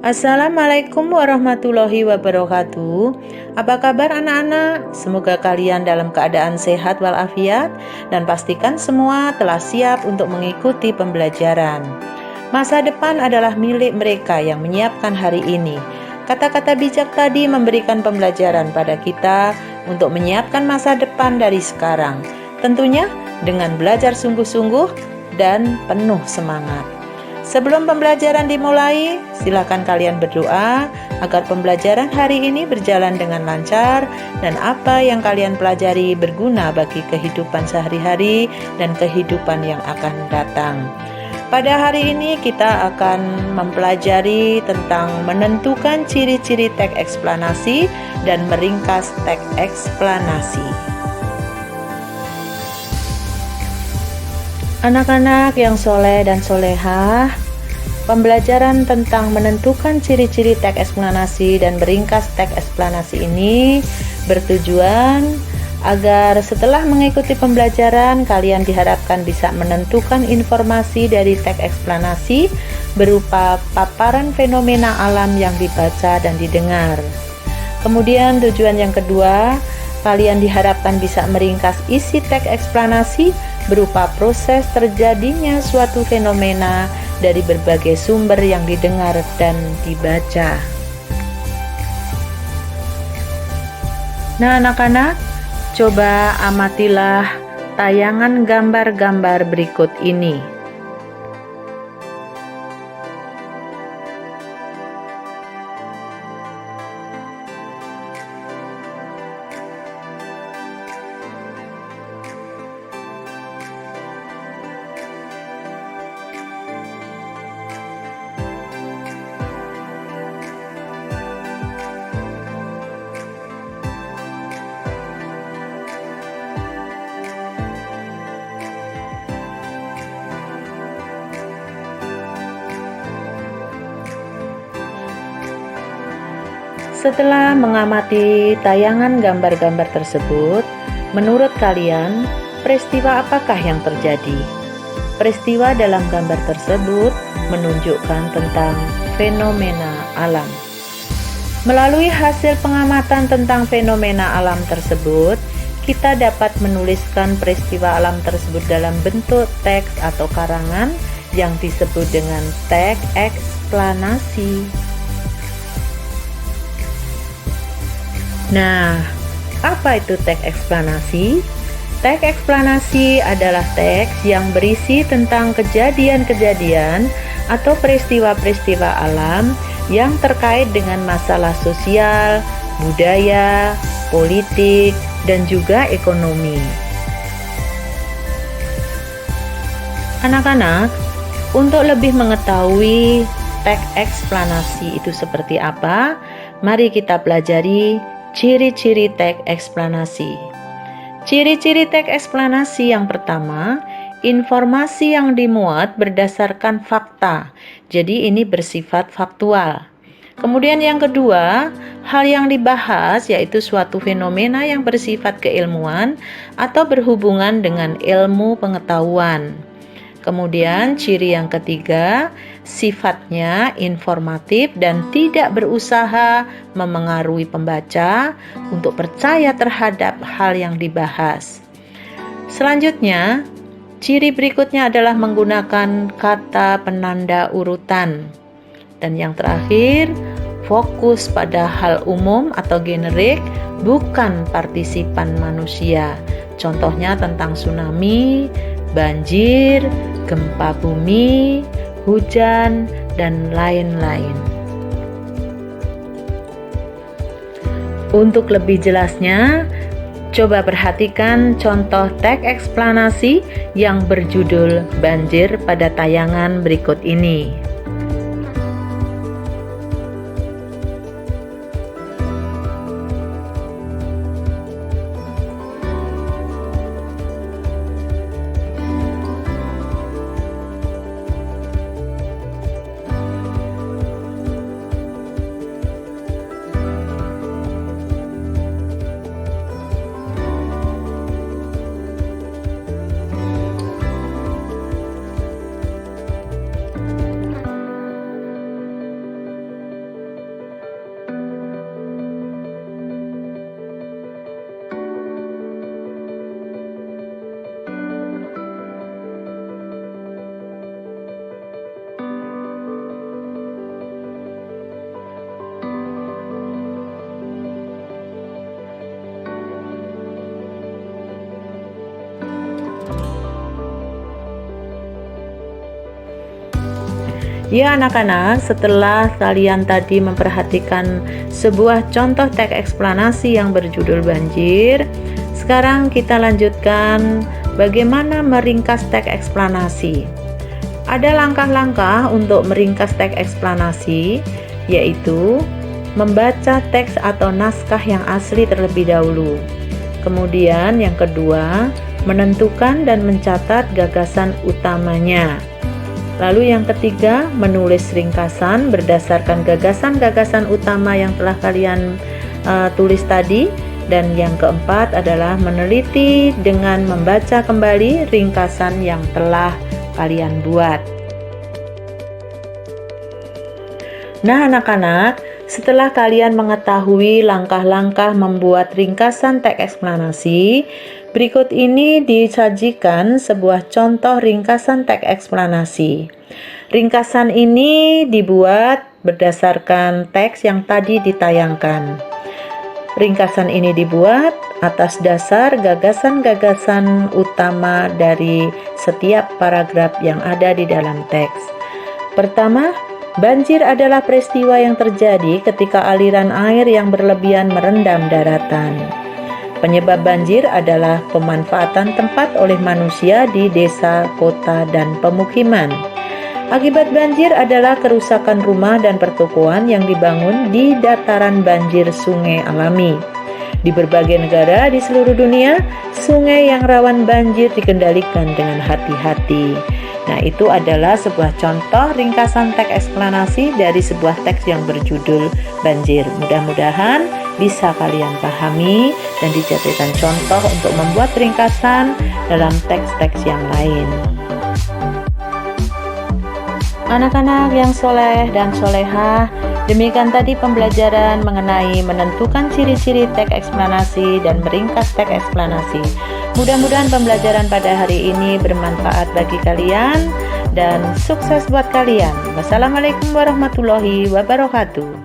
Assalamualaikum warahmatullahi wabarakatuh. Apa kabar anak-anak? Semoga kalian dalam keadaan sehat walafiat dan pastikan semua telah siap untuk mengikuti pembelajaran. Masa depan adalah milik mereka yang menyiapkan hari ini. Kata-kata bijak tadi memberikan pembelajaran pada kita untuk menyiapkan masa depan dari sekarang. Tentunya dengan belajar sungguh-sungguh dan penuh semangat. Sebelum pembelajaran dimulai, silakan kalian berdoa agar pembelajaran hari ini berjalan dengan lancar dan apa yang kalian pelajari berguna bagi kehidupan sehari-hari dan kehidupan yang akan datang. Pada hari ini kita akan mempelajari tentang menentukan ciri-ciri teks eksplanasi dan meringkas teks eksplanasi. Anak-anak yang soleh dan solehah, pembelajaran tentang menentukan ciri-ciri teks eksplanasi dan meringkas teks eksplanasi ini bertujuan agar setelah mengikuti pembelajaran kalian diharapkan bisa menentukan informasi dari teks eksplanasi berupa paparan fenomena alam yang dibaca dan didengar. Kemudian tujuan yang kedua, kalian diharapkan bisa meringkas isi teks eksplanasi berupa proses terjadinya suatu fenomena dari berbagai sumber yang didengar dan dibaca. Nah, anak-anak, coba amatilah tayangan gambar-gambar berikut ini. Setelah mengamati tayangan gambar-gambar tersebut, menurut kalian, peristiwa apakah yang terjadi? Peristiwa dalam gambar tersebut menunjukkan tentang fenomena alam. Melalui hasil pengamatan tentang fenomena alam tersebut, kita dapat menuliskan peristiwa alam tersebut dalam bentuk teks atau karangan yang disebut dengan teks eksplanasi. Nah, apa itu teks eksplanasi? Teks eksplanasi adalah teks yang berisi tentang kejadian-kejadian atau peristiwa-peristiwa alam yang terkait dengan masalah sosial, budaya, politik, dan juga ekonomi. Anak-anak, untuk lebih mengetahui teks eksplanasi itu seperti apa, mari kita pelajari ciri-ciri teks eksplanasi. Ciri-ciri teks eksplanasi yang pertama, informasi yang dimuat berdasarkan fakta. Jadi ini bersifat faktual. Kemudian yang kedua, hal yang dibahas yaitu suatu fenomena yang bersifat keilmuan atau berhubungan dengan ilmu pengetahuan. Kemudian ciri yang ketiga, sifatnya informatif dan tidak berusaha memengaruhi pembaca untuk percaya terhadap hal yang dibahas. Selanjutnya, ciri berikutnya adalah menggunakan kata penanda urutan. Dan yang terakhir, fokus pada hal umum atau generik, bukan partisipan manusia. Contohnya tentang tsunami, banjir, gempa bumi, hujan, dan lain-lain. Untuk lebih jelasnya, coba perhatikan contoh teks eksplanasi yang berjudul banjir pada tayangan berikut ini. Ya anak-anak, setelah kalian tadi memperhatikan sebuah contoh teks eksplanasi yang berjudul banjir, sekarang kita lanjutkan bagaimana meringkas teks eksplanasi. Ada langkah-langkah untuk meringkas teks eksplanasi, yaitu membaca teks atau naskah yang asli terlebih dahulu. Kemudian yang kedua, menentukan dan mencatat gagasan utamanya. Lalu yang ketiga, menulis ringkasan berdasarkan gagasan-gagasan utama yang telah kalian tulis tadi. Dan yang keempat adalah meneliti dengan membaca kembali ringkasan yang telah kalian buat. Nah anak-anak, setelah kalian mengetahui langkah-langkah membuat ringkasan teks eksplanasi, berikut ini disajikan sebuah contoh ringkasan teks eksplanasi. Ringkasan ini dibuat berdasarkan teks yang tadi ditayangkan. Ringkasan ini dibuat atas dasar gagasan-gagasan utama dari setiap paragraf yang ada di dalam teks. Pertama, banjir adalah peristiwa yang terjadi ketika aliran air yang berlebihan merendam daratan. Penyebab banjir adalah pemanfaatan tempat oleh manusia di desa, kota, dan pemukiman. Akibat banjir adalah kerusakan rumah dan pertokoan yang dibangun di dataran banjir sungai alami. Di berbagai negara di seluruh dunia, sungai yang rawan banjir dikendalikan dengan hati-hati. Nah, itu adalah sebuah contoh ringkasan teks eksplanasi dari sebuah teks yang berjudul banjir. Mudah-mudahan bisa kalian pahami dan dijadikan contoh untuk membuat ringkasan dalam teks-teks yang lain. Anak-anak yang soleh dan solehah, demikian tadi pembelajaran mengenai menentukan ciri-ciri teks eksplanasi dan meringkas teks eksplanasi. Mudah-mudahan pembelajaran pada hari ini bermanfaat bagi kalian dan sukses buat kalian. Wassalamualaikum warahmatullahi wabarakatuh.